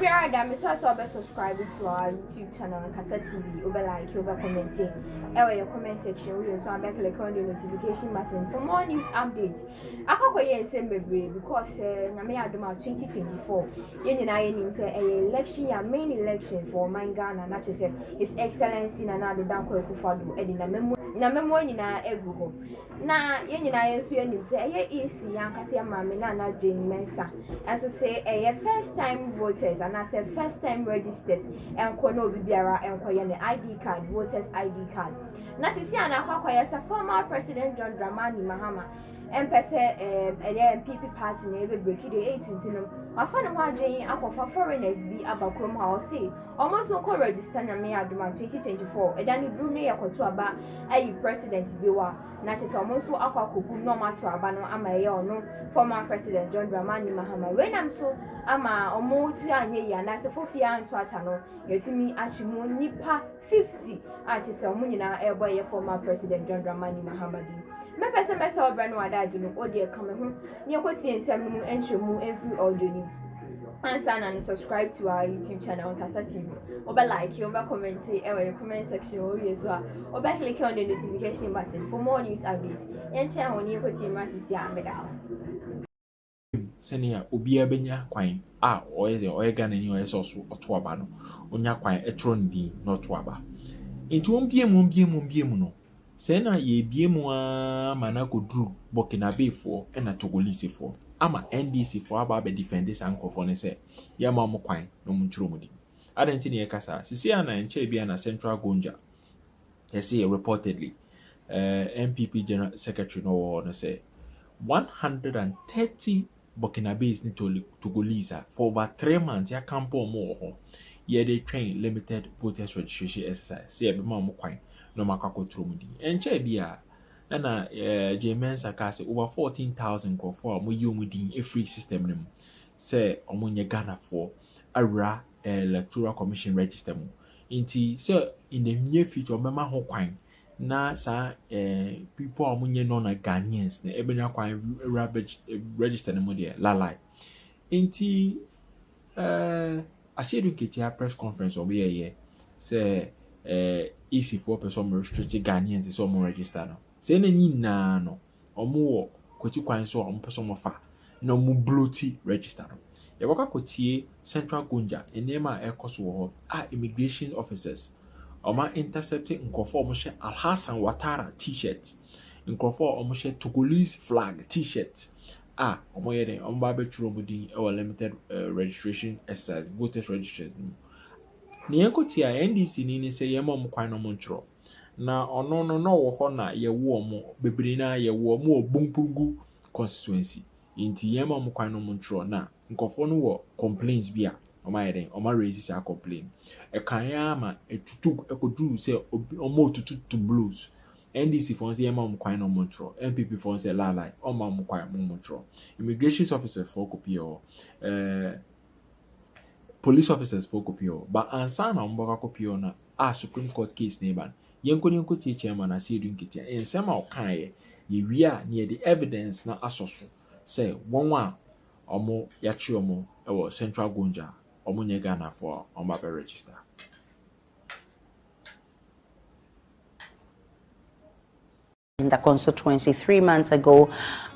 Every other, I saw subscribe to our YouTube channel, Kasa TV, over like, over commenting, your comment section, so I make click on the notification button for more news updates. I can't go and send me because I may have 2024. You know, say election, your main election for my Ghana, not to say His Excellency Nana Danko Kufadu, and in a memo in our ego. Na yenyina yesu yenim say EC yankase mama na Jane Mensa and so say first time voters and I said first time registered and kono bibiara and koye ne ID card voters ID card na sisi ana kwakwaya sa former president John Dramani Mahama empese MPP party na ebe break the 18 no afana ho adwen akofa foreigners bi abakrom ha o say almost no ko register na me aduma 2024 edani dru ne yakoto aba ayi president biwa na chese almost so akwakogu no mato aba no amaye ono former president John Dramani Mahama when am so ama omo ti anye ya na se fofia anto ata no yetimi achimu nipa 50 a chese omo nyina ebo ye former president John Dramani Mahama di me pese me so bra no adaji no odi come ho ne kwoti ensem no enhwemu every audio ni and subscribe to our YouTube channel Kasa TV. Oba like, oba comment, your comment section as well. Oba click on the notification button for more news updates. And channel on your team Rasisi Amedas. Senia Obia Benya Quine, or the organ in your sauce or Twabano, Onya Quine, a tron D, not Twaba. Into Mumbiemuno. Sena ye biemwa manako drew Bokinabe for and a Togolese for. Ama NDC for about the defenders uncle for ne say, ya mama quine, no munchumudi. I didn't see Kasa, Sisiana and Chebiana Central Gonja. They say reportedly, MPP General Secretary no say 130 Burkinabes need to Togolese for over 3 months. Ya campo more. Ye they train limited voters registration exercise. Say a mama quine, no makako trumudi. And Chebia. Na James Akase over 14,000 go for mo yomudin a free system nim say omonye Ghana for ara electoral commission register mo inti say in the near future mema ho kwan na sa people omonye no na Ghanaians na ebenya kwan register mo there lalai inti ashedu ketia press conference obi ye say easy for person restricted Ghanaians so mo register no say na nyina no omo kwati kwan so omo person mo fa na omo bloti register no ye waka kotie Central Gonja enema ekoso ho immigration officers oma intercepting nkofo omo she Alhassan Watara t-shirt nkofo omo she Togolese flag t-shirt omo ye den omo ba betro mo din e limited registration exercise voters registration ni enkotia NDC ni say ye mo kwan no mo ntro na ono no wo ho na ye wo mo bebre na ye wo mo obunpugu constituency inti ye mo kwan no montro na nkofo no wo complaints bia o ma yeden o ma raise a complain e kan ya ma etutu ekodu se omo tutu to blues NDC for say ye mo kwan no montro MPP for say lalai o ma mo kwan mo montro immigration officers for kopio police officers for kopio but ansa na mboka kopio na Supreme Court case neighbor yenko tie chairman asiedu nketia ensema okaye ye wia near the evidence na asoso say wonwa omo yachi omo ewo Central Gonja omo nye Ghana for omo be register in the constituency 3 months ago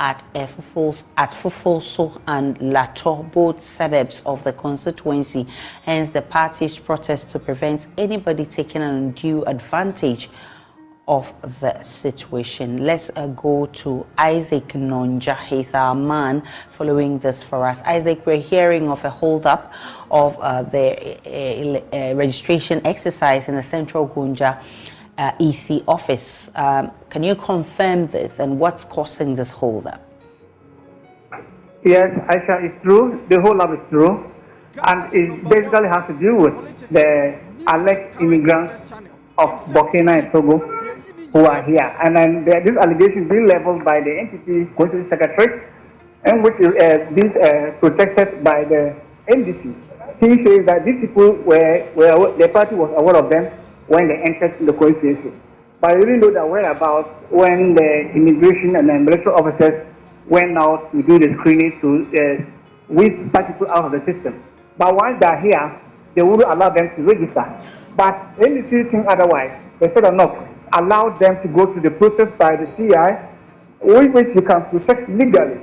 at Fufoso and Lato, both suburbs of the constituency. Hence, the party's protest to prevent anybody taking an undue advantage of the situation. Let's go to Isaac Nonja. He's our man following this for us. Isaac, we're hearing of a hold-up of the registration exercise in the Central Gonja EC office. Can you confirm this and what's causing this hold-up? Yes, Aisha, it's true. The hold-up is true. And it basically has to do with the alleged immigrants of Burkina and Togo who are here. And then this allegation is being leveled by the NTP Constitutional Secretary, and which is being protected by the NDC. He says that these people the party was aware of them when they entered the constituency. But we didn't know their whereabouts when the immigration and the electoral officers went out to do the screening to weed such people out of the system. But once they are here, they wouldn't allow them to register. But NDC think otherwise. They said enough, allow them to go through the process by the CI, which you can protect legally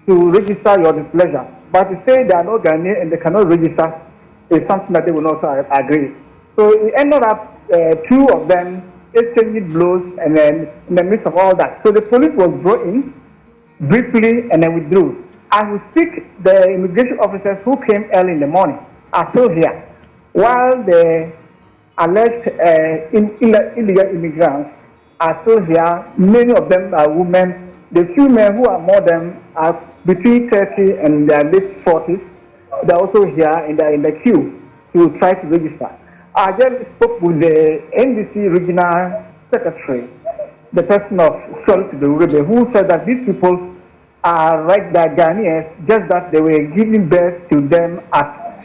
to register your displeasure. But to say they are not Ghanaian and they cannot register is something that they will not agree. So it ended up 2 of them exchanging blows, and then in the midst of all that. So the police was brought in briefly and then withdrew. As we speak, the immigration officers who came early in the morning are still here, while the alleged illegal immigrants are still here. Many of them are women. The few men who are more than are between 30 and their late 40s. They're also here in the queue to try to register. I just spoke with the NDC regional secretary, the person of Charlotte Uribe, who said that these people are they're Ghanaians, just that they were giving birth to them at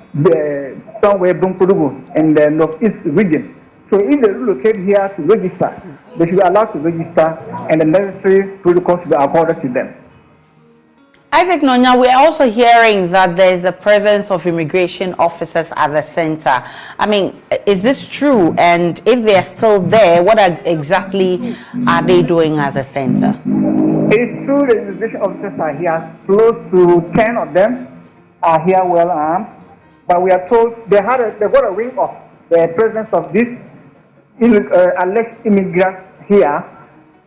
somewhere Bunkurugu in the northeast region. So if they relocate here to register, they should be allowed to register, and the necessary protocols should be accorded to them. Isaac Nonya, we are also hearing that there is the presence of immigration officers at the center. I mean, is this true? And if they are still there, what exactly are they doing at the center? It's true the immigration officers are here. Close to 10 of them are here well armed. But we are told they got a wing of the presence of these alleged immigrants here,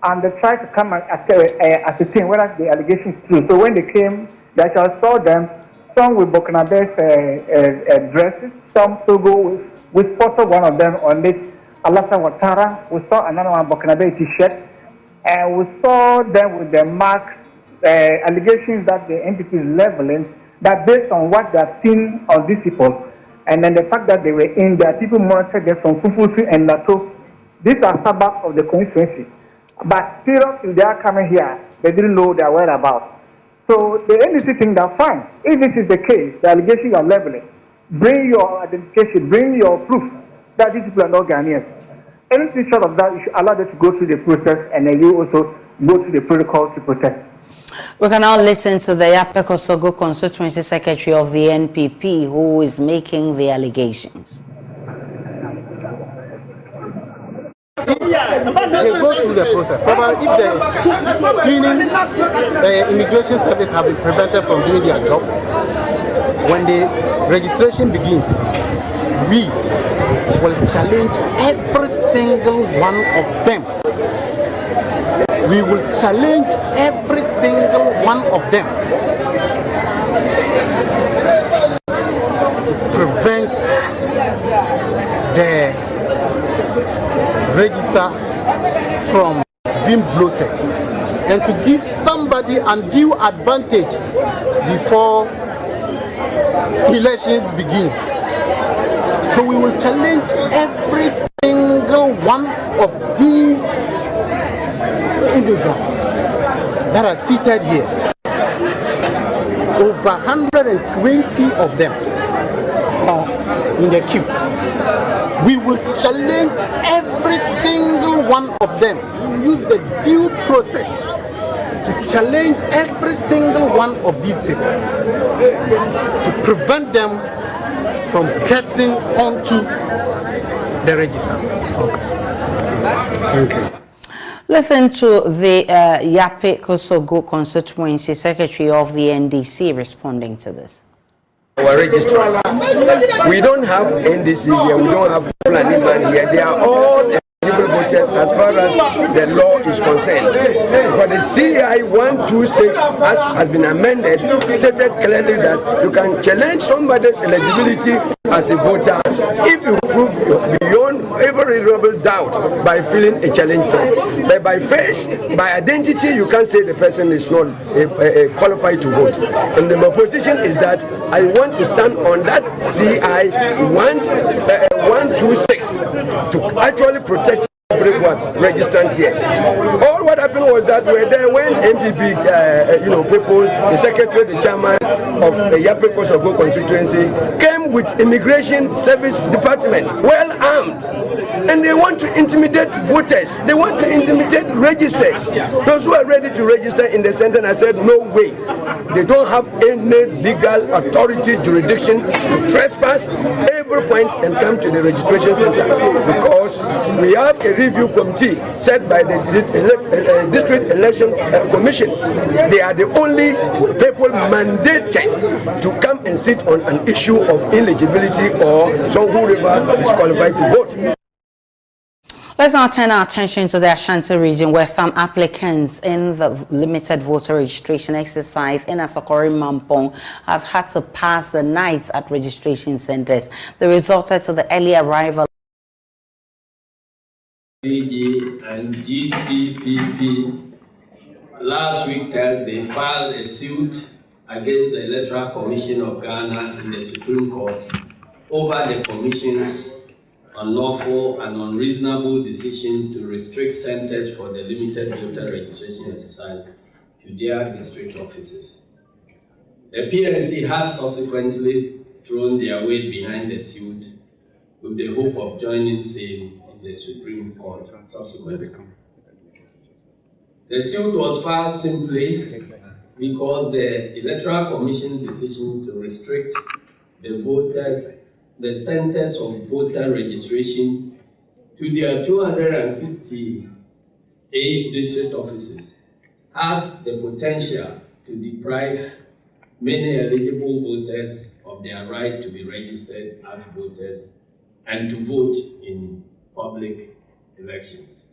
and they tried to come and ascertain whether the allegation is true. So when they came, they actually saw them, some with Burkinabe's dresses, some Togo. We spotted one of them on this Alassane Ouattara. We saw another one Burkinabe t-shirt, and we saw them with the marks, allegations that the entity is leveling, that based on what they have seen of these people, and then the fact that they were in there, people monitored them from Fufusi and Lato. These are suburbs of the constituency. But still, if they are coming here, they didn't know their whereabouts. So the NDC think they're fine. If this is the case, the allegation you are leveling, bring your identification, bring your proof that these people are not Ghanaians. Anything short of that, you should allow them to go through the process, and then you also go through the protocol to protect. We can now listen to the Yape Kosogo Constituency Secretary of the NPP, who is making the allegations. They go through the process. Probably if the screening, the immigration service have been prevented from doing their job, when the registration begins, we will challenge every single one of them. We will challenge every single one of them to prevent the register from being bloated and to give somebody undue advantage before elections begin. So we will challenge every single one of these immigrants that are seated here. Over 120 of them are in the queue. We will challenge every single one of them. We will use the due process to challenge every single one of these people to prevent them from getting onto the register. Okay. Thank you. Listen to the Yape Kosogo Constituency Secretary of the NDC responding to this. Our registrars. We don't have NDC here, we don't have planning man here. They are all eligible voters as far as the law is concerned. But the CI 126 has been amended, stated clearly that you can challenge somebody's eligibility as a voter if you prove beyond every reasonable doubt by filling a challenge form. But by face, by identity, you can't say the person is not qualified to vote. And my position is that I want to stand on that CI 126 to actually protect every registrant here. All what happened was that we were there when MPP, people, the secretary, the chairman of the Yape Kosovo constituency came with immigration service department, well armed, and they want to intimidate voters. They want to intimidate registers. Those who are ready to register in the center, and I said, no way. They don't have any legal authority, jurisdiction to trespass every point and come to the registration center, because we have a review committee set by the district election commission. They are the only people mandated to come and sit on an issue of ineligibility or whoever is qualified to vote. Let's now turn our attention to the Ashanti region, where some applicants in the limited voter registration exercise in Asokori Mampong have had to pass the night at registration centers. They resulted to the early arrival. And GCPP last week they filed a suit against the Electoral Commission of Ghana in the Supreme Court over the Commission's unlawful and unreasonable decision to restrict centers for the limited voter registration exercise to their district offices. The PNC has subsequently thrown their weight behind the suit with the hope of joining same in the Supreme Court subsequently. The suit was filed simply because the Electoral Commission's decision to restrict the centers of voter registration to their 268 district offices has the potential to deprive many eligible voters of their right to be registered as voters and to vote in public elections.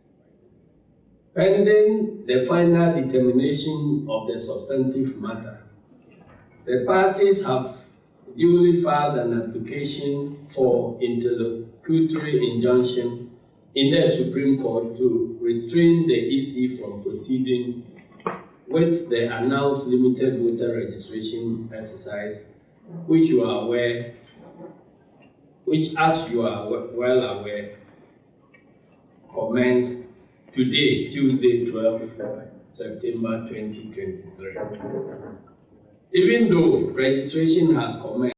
Pending the final determination of the substantive matter, the parties have duly filed an application for interlocutory injunction in the Supreme Court to restrain the EC from proceeding with the announced limited voter registration exercise, which, as you are well aware, commenced today, Tuesday, 12 September 2023. Even though registration has commenced